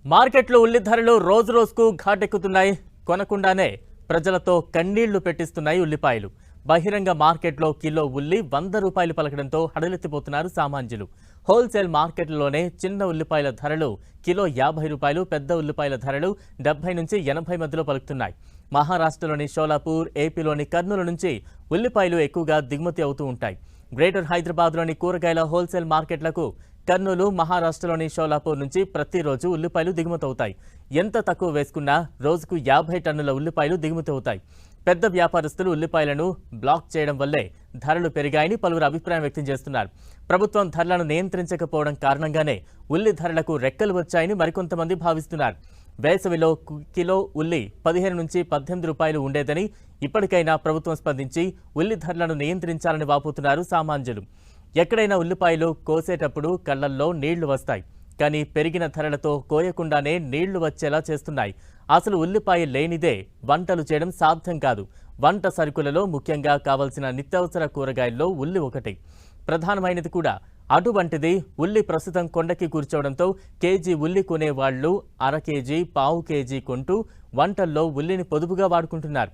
మార్కెట్లో ఉల్లి ధరలు రోజు రోజుకు ఘాటెక్కుతున్నాయి. కొనకుండానే ప్రజలతో కన్నీళ్లు పెట్టిస్తున్నాయి ఉల్లిపాయలు. బహిరంగ మార్కెట్లో కిలో ఉల్లి 100 రూపాయలు పలకడంతో హడలెత్తిపోతున్నారు సామాన్యులు. హోల్సేల్ మార్కెట్లలోనే చిన్న ఉల్లిపాయల ధరలు కిలో 50 రూపాయలు, పెద్ద ఉల్లిపాయల ధరలు 70 నుంచి 80 మధ్యలో పలుకుతున్నాయి. మహారాష్ట్రలోని షోలాపూర్, ఏపీలోని కర్నూలు నుంచి ఉల్లిపాయలు ఎక్కువగా దిగుమతి అవుతూ ఉంటాయి. గ్రేటర్ హైదరాబాద్లోని కూరగాయల హోల్సేల్ మార్కెట్లకు కర్నూలు, మహారాష్ట్రలోని షోలాపూర్ నుంచి ప్రతిరోజు ఉల్లిపాయలు దిగుమతవుతాయి. ఎంత తక్కువ వేసుకున్నా రోజుకు 50 టన్నుల ఉల్లిపాయలు దిగుమతవుతాయి. పెద్ద వ్యాపారస్తులు ఉల్లిపాయలను బ్లాక్ చేయడం వల్లే ధరలు పెరిగాయని పలువురు అభిప్రాయం వ్యక్తం చేస్తున్నారు. ప్రభుత్వం ధరలను నియంత్రించకపోవడం కారణంగానే ఉల్లి ధరలకు రెక్కలు వచ్చాయని మరికొంతమంది భావిస్తున్నారు. వేసవిలో కిలో ఉల్లి 15 నుంచి 18 రూపాయలు ఉండేదని, ఇప్పటికైనా ప్రభుత్వం స్పందించి ఉల్లి ధరలను నియంత్రించాలని వాపోతున్నారు సామాన్యులు. ఎక్కడైనా ఉల్లిపాయలు కోసేటప్పుడు కళ్లల్లో నీళ్లు వస్తాయి. కానీ పెరిగిన ధరలతో కోయకుండానే నీళ్లు వచ్చేలా చేస్తున్నాయి. అసలు ఉల్లిపాయ లేనిదే వంటలు చేయడం సాధ్యం కాదు. వంట సరుకులలో ముఖ్యంగా కావలసిన నిత్యావసర కూరగాయల్లో ఉల్లి ఒకటి. ప్రధానమైనది కూడా. అటువంటిది ఉల్లి ప్రస్తుతం కొండకి కూర్చోవడంతో కేజీ ఉల్లి కొనేవాళ్లు అర కేజీ, పావు కేజీ కొంటూ వంటల్లో ఉల్లిని పొదుపుగా వాడుకుంటున్నారు.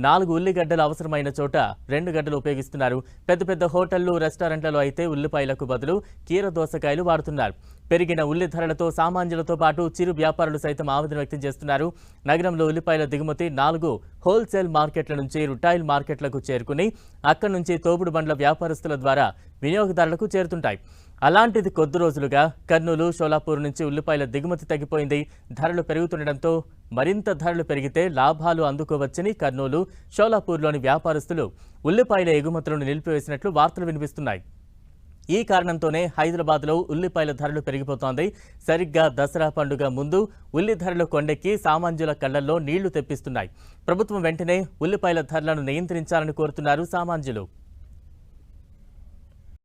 4 ఉల్లిగడ్డలు అవసరమైన చోట 2 గడ్డలు ఉపయోగిస్తున్నారు. పెద్ద పెద్ద హోటళ్లు, రెస్టారెంట్లలో అయితే ఉల్లిపాయలకు బదులు కీరదోసకాయలు వాడుతున్నారు. పెరిగిన ఉల్లి ధరలతో సామాన్యులతో పాటు చిరు వ్యాపారులు సైతం ఆవేదన వ్యక్తం చేస్తున్నారు. నగరంలో ఉల్లిపాయల దిగుమతి 4 హోల్సేల్ మార్కెట్ల నుంచి రిటైల్ మార్కెట్లకు చేరుకుని అక్కడి నుంచి తోపుడు బండ్ల వ్యాపారస్తుల ద్వారా వినియోగదారులకు చేరుతుంటాయి. అలాంటిది కొద్ది రోజులుగా కర్నూలు, షోలాపూర్ నుంచి ఉల్లిపాయల దిగుమతి తగ్గిపోయింది. ధరలు పెరుగుతుండటంతో మరింత ధరలు పెరిగితే లాభాలు అందుకోవచ్చని కర్నూలు, షోలాపూర్లోని వ్యాపారస్తులు ఉల్లిపాయల ఎగుమతులను నిలిపివేసినట్లు వార్తలు వినిపిస్తున్నాయి. ఈ కారణంతోనే హైదరాబాద్లో ఉల్లిపాయల ధరలు పెరిగిపోతోంది. సరిగ్గా దసరా పండుగ ముందు ఉల్లి ధరలు కొండెక్కి సామాన్యుల కళ్లల్లో నీళ్లు తెప్పిస్తున్నాయి. ప్రభుత్వం వెంటనే ఉల్లిపాయల ధరలను నియంత్రించాలని కోరుతున్నారు సామాన్యులు.